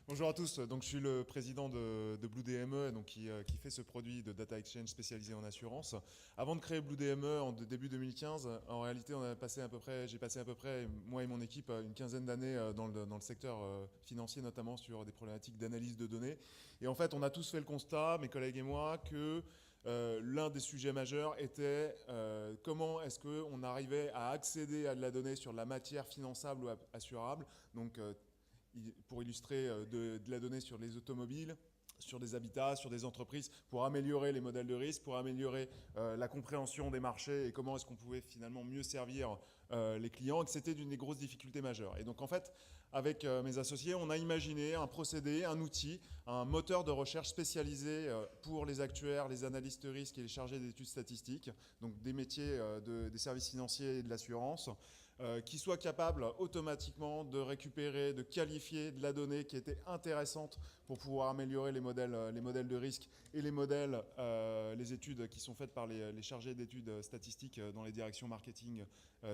Bonjour à tous, donc je suis le président de Blue DME donc qui fait ce produit de data exchange spécialisé en assurance. Avant de créer Blue DME début 2015, en réalité j'ai passé à peu près, moi et mon équipe, une quinzaine d'années dans le secteur financier, notamment sur des problématiques d'analyse de données. Et en fait, on a tous fait le constat, mes collègues et moi, que l'un des sujets majeurs était comment est-ce qu'on arrivait à accéder à de la donnée sur de la matière finançable ou assurable. Donc pour illustrer de la donnée sur les automobiles, sur des habitats, sur des entreprises, pour améliorer les modèles de risque, pour améliorer la compréhension des marchés et comment est-ce qu'on pouvait finalement mieux servir les clients, et que c'était d'une des grosses difficultés majeures. Et donc en fait, avec mes associés, on a imaginé un procédé, un outil, un moteur de recherche spécialisé pour les actuaires, les analystes de risque et les chargés d'études statistiques, donc des métiers des services financiers et de l'assurance, qui soit capable automatiquement de récupérer, de qualifier de la donnée qui était intéressante pour pouvoir améliorer les modèles de risque et les études qui sont faites par les chargés d'études statistiques dans les directions marketing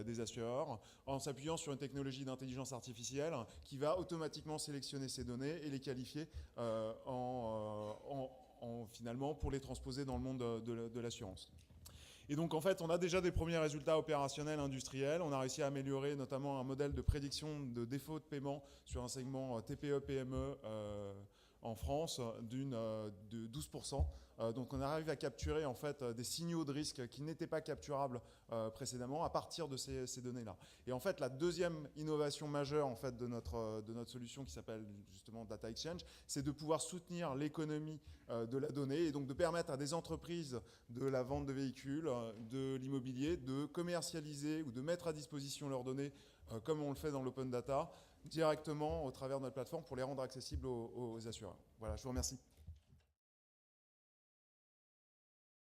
des assureurs, en s'appuyant sur une technologie d'intelligence artificielle qui va automatiquement sélectionner ces données et les qualifier finalement pour les transposer dans le monde de l'assurance. Et donc en fait, on a déjà des premiers résultats opérationnels industriels. On a réussi à améliorer notamment un modèle de prédiction de défaut de paiement sur un segment TPE-PME en France de 12%. Donc on arrive à capturer en fait des signaux de risque qui n'étaient pas capturables précédemment à partir de ces données-là. Et en fait, la deuxième innovation majeure en fait de notre solution qui s'appelle justement Data Exchange, c'est de pouvoir soutenir l'économie de la donnée et donc de permettre à des entreprises de la vente de véhicules, de l'immobilier, de commercialiser ou de mettre à disposition leurs données, comme on le fait dans l'open data, directement au travers de notre plateforme pour les rendre accessibles aux assureurs. Voilà, je vous remercie.